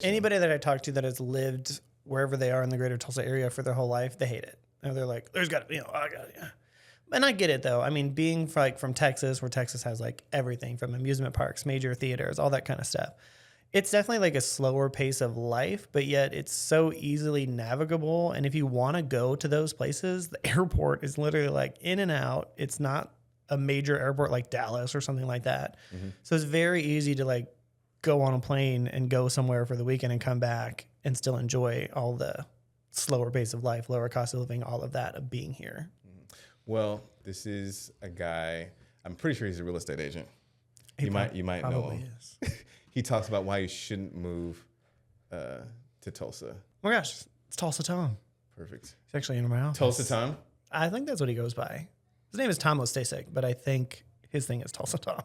Anybody that I talk to that has lived wherever they are in the greater Tulsa area for their whole life, they hate it. And they're like, there's got to, I got it. Yeah. And I get it though. I mean, being from Texas, where Texas has like everything from amusement parks, major theaters, all that kind of stuff. It's definitely like a slower pace of life, but yet it's so easily navigable. And if you want to go to those places, the airport is literally like in and out. It's not a major airport like Dallas or something like that. Mm-hmm. So it's very easy to like go on a plane and go somewhere for the weekend and come back and still enjoy all the slower pace of life, lower cost of living, all of that of being here. Well, this is a guy, I'm pretty sure he's a real estate agent. You might know him. Is. He talks about why you shouldn't move to Tulsa. Oh my gosh, it's Tulsa Tom. Perfect. He's actually in my office. Tulsa Tom? I think that's what he goes by. His name is Tom Ostasek, but I think his thing is Tulsa Tom.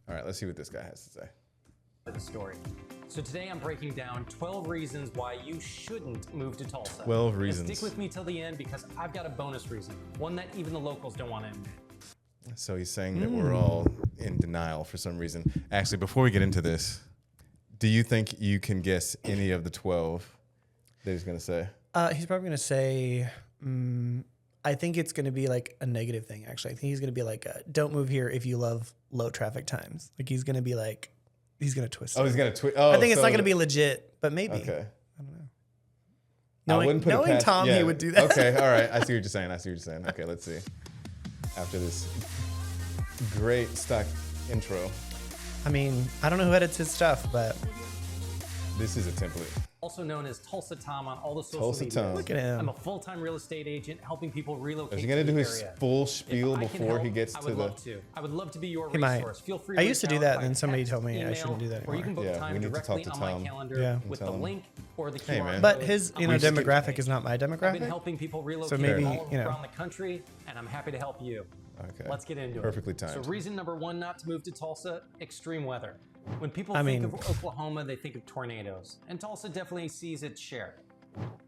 All right, let's see what this guy has to say. The story. So today I'm breaking down 12 reasons why you shouldn't move to Tulsa. 12 reasons. And stick with me till the end because I've got a bonus reason, one that even the locals don't want to admit. So he's saying that we're all in denial for some reason. Actually, before we get into this, do you think you can guess any of the 12 that he's going to say? He's probably going to say, I think it's going to be like a negative thing, actually. I think he's going to be like, don't move here if you love low traffic times. Like he's going to be like, he's going to twist it. Oh, he's going to twist. Oh, I think it's not going to be legit, but maybe. Okay. I don't know. Knowing Tom, he would do that. Okay, all right. I see what you're saying. Okay, let's see. After this great stock intro. I mean, I don't know who edits his stuff, but this is a template. Also known as Tulsa Tom on all the social Tulsa media. Tom. Look at him. I'm a full-time real estate agent helping people relocate. Is he going to do his area. full spiel before he gets I to would the... love to. I would love to be your He might. resource. Feel free I to used to reach do out that, by and then somebody text, told me I email, shouldn't do that or you can book anymore. time We need to directly talk to on Tom. my calendar Yeah. with the Tell him. link or the Hey, QR man. But code his on my demographic page. is not my I've been demographic. helping people relocate So maybe, all you know. around the country, and I'm happy to help you. Okay. Let's get into Perfectly it. timed. So reason number one not to move to Tulsa, extreme weather. When people I think mean- of Oklahoma, they think of tornadoes, and Tulsa definitely sees its share.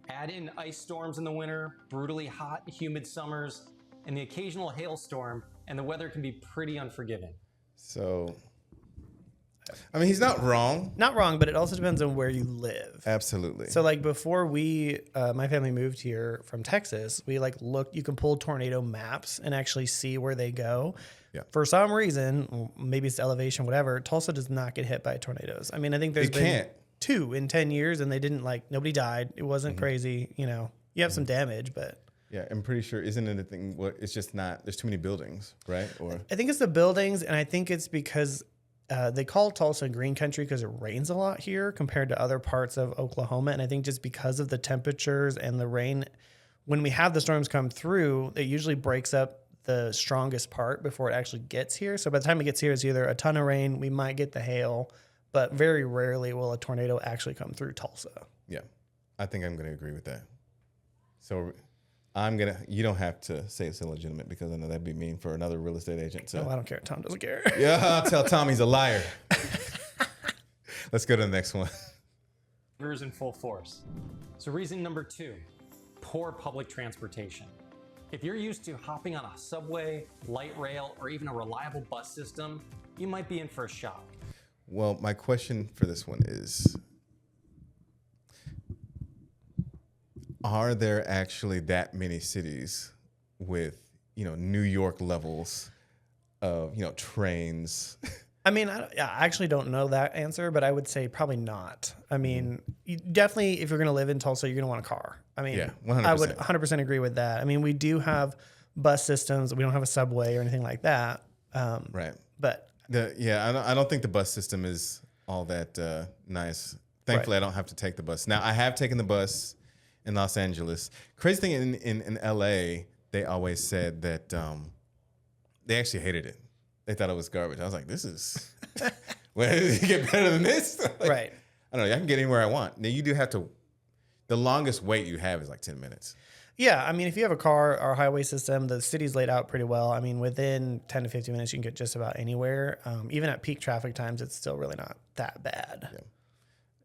Add in ice storms in the winter, brutally hot, humid summers, and the occasional hailstorm, and the weather can be pretty unforgiving. So, I mean, he's not wrong. Not wrong, but it also depends on where you live. Absolutely. So like before my family moved here from Texas, we like looked, you can pull tornado maps and actually see where they go. Yeah. For some reason, maybe it's elevation, whatever, Tulsa does not get hit by tornadoes. I mean, I think there's been 2 in 10 years and they didn't nobody died. It wasn't crazy. You know, you have some damage, but. Yeah, I'm pretty sure, isn't it a thing, it's just not, there's too many buildings, right? Or I think it's the buildings, and I think it's because they call Tulsa green country because it rains a lot here compared to other parts of Oklahoma. And I think just because of the temperatures and the rain, when we have the storms come through, it usually breaks up the strongest part before it actually gets here. So by the time it gets here, it's either a ton of rain, we might get the hail, but very rarely will a tornado actually come through Tulsa. Yeah, I think I'm going to agree with that. So you don't have to say it's illegitimate because I know that'd be mean for another real estate agent. So. No, I don't care. Tom doesn't care. Yeah, I'll tell Tom he's a liar. Let's go to the next one. Rivers in full force. So reason number 2, poor public transportation. If you're used to hopping on a subway, light rail, or even a reliable bus system, you might be in for a shock. Well, my question for this one is, are there actually that many cities with, New York levels of, trains? I mean, I actually don't know that answer, but I would say probably not. I mean, you definitely, if you're going to live in Tulsa, you're going to want a car. I mean, yeah, 100%. I would 100% agree with that. I mean, we do have bus systems. We don't have a subway or anything like that. Right. But I don't think the bus system is all that nice. Thankfully, I don't have to take the bus. Now, I have taken the bus in Los Angeles. Crazy thing in LA, they always said that they actually hated it. They thought it was garbage. I was like, this is, when did it get better than this? right. I don't know. I can get anywhere I want. Now, you do have to, the longest wait you have is like 10 minutes. Yeah. I mean, if you have a car, our highway system, the city's laid out pretty well. I mean, within 10 to 15 minutes, you can get just about anywhere. Even at peak traffic times, it's still really not that bad. Yeah.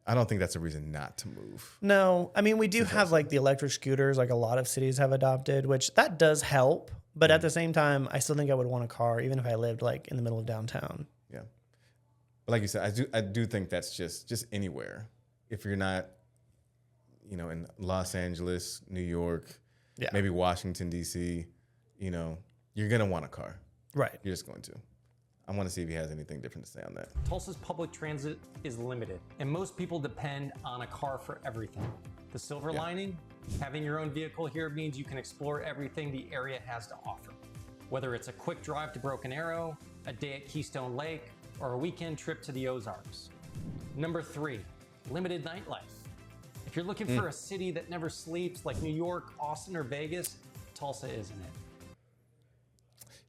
I don't think that's a reason not to move. No. I mean, we do have like the electric scooters, like a lot of cities have adopted, which that does help. But at the same time, I still think I would want a car, even if I lived like in the middle of downtown. Yeah. But like you said, I do think that's just anywhere. if you're not, you know, in Los Angeles, New York, Yeah. maybe Washington, D.C., you know, you're going to want a car. Right. You're just going to. I want to see if he has anything different to say on that. Tulsa's public transit is limited, and most people depend on a car for everything. The silver lining, having your own vehicle here means you can explore everything the area has to offer. Whether it's a quick drive to Broken Arrow, a day at Keystone Lake, or a weekend trip to the Ozarks. Number 3, limited nightlife. If you're looking for a city that never sleeps like New York, Austin, or Vegas, Tulsa isn't it.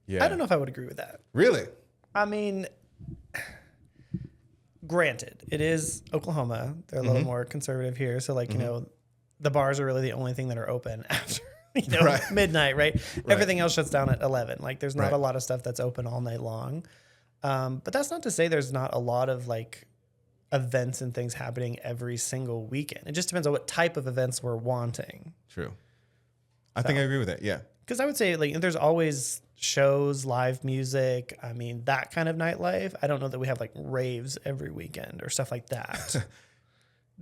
Yeah. I don't know if I would agree with that. Really? I mean, granted, it is Oklahoma. They're a little more conservative here. So, like, you know, the bars are really the only thing that are open after, you know, midnight, right? Everything else shuts down at 11. Like, there's not a lot of stuff that's open all night long. But that's not to say there's not a lot of, like, events and things happening every single weekend. It just depends on what type of events we're wanting. True. I think I agree with that. Yeah. Because I would say, like, there's always shows, live music. I mean, that kind of nightlife. I don't know that we have like raves every weekend or stuff like that.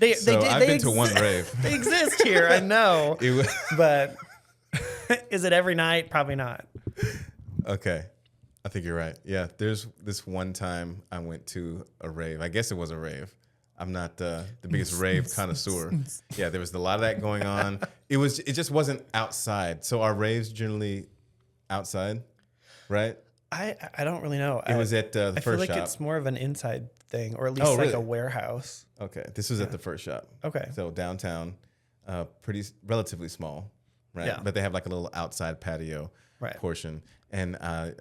I've been to one rave. They exist here, I know. But is it every night? Probably not. Okay. I think you're right. Yeah. There's this one time I went to a rave. I guess it was a rave. I'm not the biggest rave connoisseur. Yeah, there was a lot of that going on. It just wasn't outside. So our raves generally outside, right? I don't really know. It was at the I first feel like shop. it's more of an inside thing, or at least like a warehouse. Okay, this was at the first shop. Okay. So downtown, relatively small, right? Yeah. But they have like a little outside patio Right. portion. And I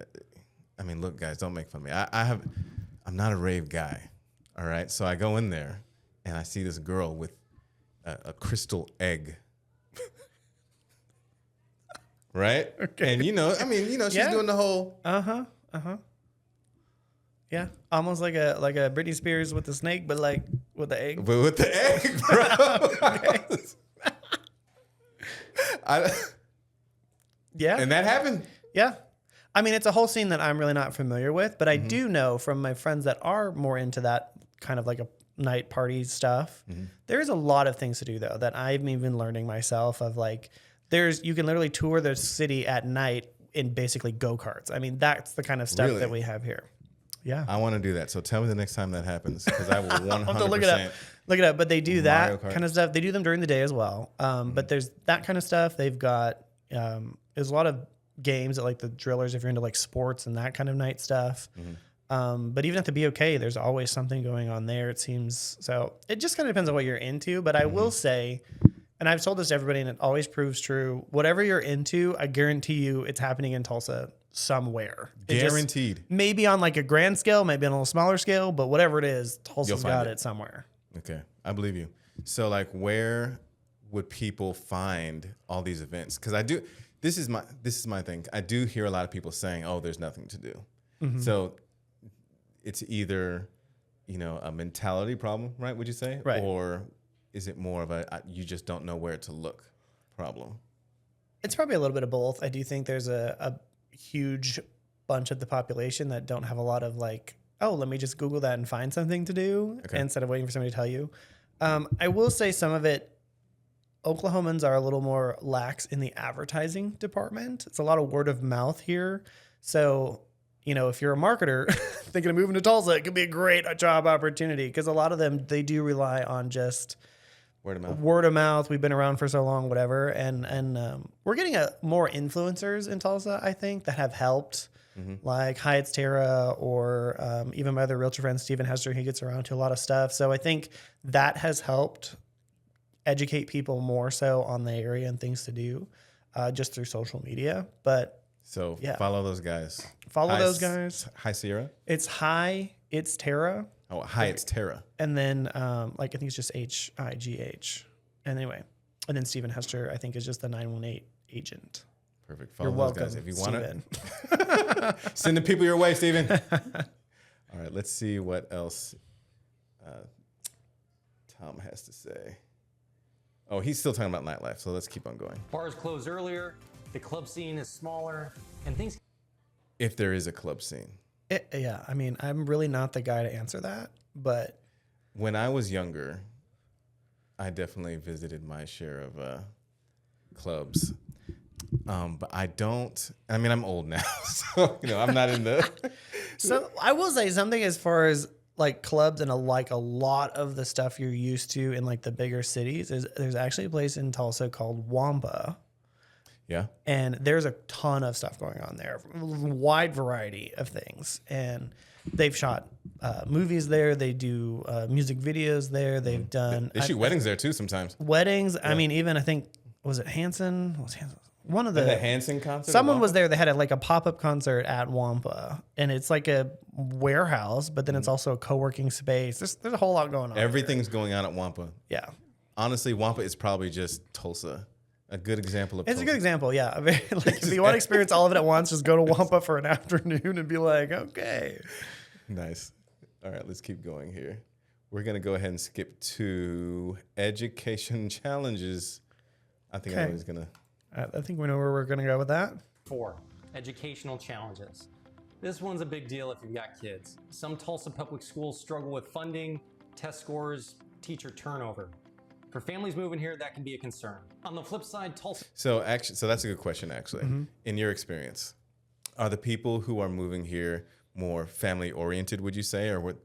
mean, look, guys, don't make fun of me. I'm not a rave guy. All right, so I go in there and I see this girl with a crystal egg, right? Okay. And she's doing the whole. Yeah, almost like a Britney Spears with the snake, but like with the egg. But with the egg, bro. Yeah, And that happened. yeah. I mean, it's a whole scene that I'm really not familiar with, but I do know from my friends that are more into that kind of like a night party stuff. There's a lot of things to do though that I'm even learning myself of, like, you can literally tour the city at night in basically go-karts. I mean, that's the kind of stuff that we have here. Yeah. I want to do that. So tell me the next time that happens, because I will 100%. I'll have to look it up. But they do that Kart. kind of stuff. They do them during the day as well. But there's that kind of stuff. They've got, there's a lot of games at like the Drillers if you're into like sports and that kind of night stuff. But even at the BOK, there's always something going on there, it seems. So it just kind of depends on what you're into. But I will say, and I've told this to everybody and it always proves true, whatever you're into, I guarantee you it's happening in Tulsa somewhere. Guaranteed. Maybe on like a grand scale, maybe on a little smaller scale, but whatever it is, Tulsa's got it somewhere. Okay, I believe you. So, like, where would people find all these events? Because I do. This is my thing. I do hear a lot of people saying, "Oh, there's nothing to do." So it's either, a mentality problem, right? Would you say, Right. Or is it more of a you just don't know where to look problem? It's probably a little bit of both. I do think there's a huge bunch of the population that don't have a lot of like, oh, let me just Google that and find something to do instead of waiting for somebody to tell you. I will say some of it, Oklahomans are a little more lax in the advertising department. It's a lot of word of mouth here. So, if you're a marketer thinking of moving to Tulsa, it could be a great job opportunity because a lot of them, they do rely on just word of mouth. Word of mouth. We've been around for so long, whatever. And we're getting more influencers in Tulsa, I think, that have helped. Like Hyatt's Terra or even my other realtor friend, Stephen Hester, he gets around to a lot of stuff. So I think that has helped educate people more so on the area and things to do just through social media. But so follow those guys. Those guys. High Sierra? It's Hyatt's Terra. Oh, Hyatt's Terra. And then I think it's just HIGH. And anyway, and then Stephen Hester, I think, is just the 918 agent. Perfect. Follow You're those welcome, guys if you want Steven. to. Send the people your way, Steven. All right, let's see what else Tom has to say. Oh, he's still talking about nightlife, so let's keep on going. Bars close earlier, the club scene is smaller, and things. If there is a club scene. Yeah, I mean, I'm really not the guy to answer that, but when I was younger, I definitely visited my share of clubs. But I don't. I mean, I'm old now, so I'm not in the. So I will say something as far as like clubs and a lot of the stuff you're used to in like the bigger cities is there's actually a place in Tulsa called Wampa. Yeah. And there's a ton of stuff going on there, wide variety of things. And they've shot movies there. They do music videos there. They've done. They shoot weddings there too sometimes. Weddings. Yeah. I mean, even I think, was it Hanson? Was Hanson? One of the Hanson concert. Someone was there. They had a pop-up concert at Wampa, and it's like a warehouse, but then it's also a co-working space. There's a whole lot going on. Everything's going on at Wampa. Yeah. Honestly, Wampa is probably just Tulsa. A good example of. It's Tulsa. a good example. Yeah. If you want to experience all of it at once, just go to Wampa for an afternoon and be like, okay. Nice. All right, let's keep going here. We're gonna go ahead and skip to education challenges. I think I was gonna. I think we know where we're going to go with that. 4, educational challenges. This one's a big deal if you've got kids. Some Tulsa public schools struggle with funding, test scores, teacher turnover. For families moving here, that can be a concern. On the flip side, Tulsa. So that's a good question, actually. Mm-hmm. In your experience, are the people who are moving here more family oriented, would you say, or with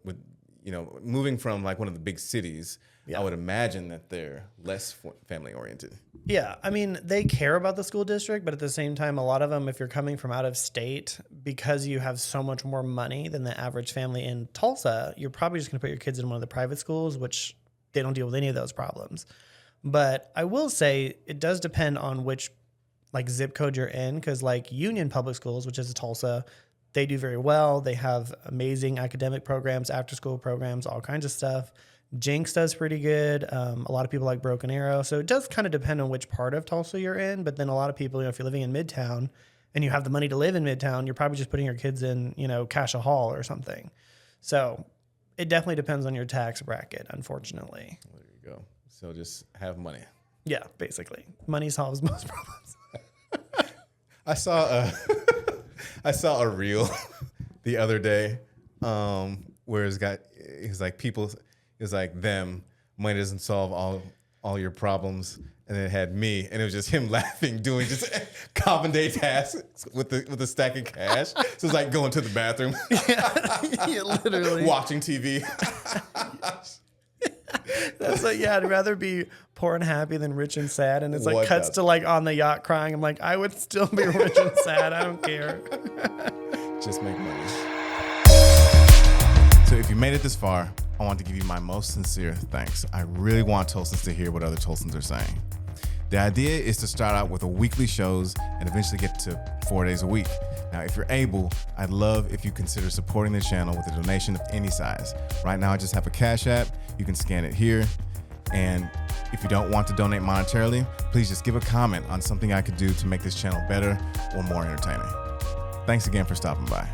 moving from like one of the big cities? Yeah. I would imagine that they're less family oriented. Yeah. I mean, they care about the school district, but at the same time, a lot of them, if you're coming from out of state, because you have so much more money than the average family in Tulsa, you're probably just going to put your kids in one of the private schools, which they don't deal with any of those problems. But I will say it does depend on which like zip code you're in, because like Union Public Schools, which is Tulsa, they do very well. They have amazing academic programs, after school programs, all kinds of stuff. Jinx does pretty good. A lot of people like Broken Arrow. So it does kind of depend on which part of Tulsa you're in. But then a lot of people, if you're living in Midtown and you have the money to live in Midtown, you're probably just putting your kids in, Cassia Hall or something. So it definitely depends on your tax bracket, unfortunately. There you go. So just have money. Yeah, basically. Money solves most problems. I saw a reel the other day where it's like people. It was like money doesn't solve all your problems, and then it had me, and it was just him laughing, doing just common day tasks with a stack of cash. So it's like going to the bathroom, yeah, literally watching TV. That's like, yeah, I'd rather be poor and happy than rich and sad. And it's like What cuts the- to like on the yacht crying. I'm like, I would still be rich and sad. I don't care. Just make money. So if you made it this far, I want to give you my most sincere thanks. I really want Tulsans to hear what other Tulsans are saying. The idea is to start out with weekly shows and eventually get to 4 days a week. Now, if you're able, I'd love if you consider supporting the channel with a donation of any size. Right now, I just have a Cash App. You can scan it here. And if you don't want to donate monetarily, please just give a comment on something I could do to make this channel better or more entertaining. Thanks again for stopping by.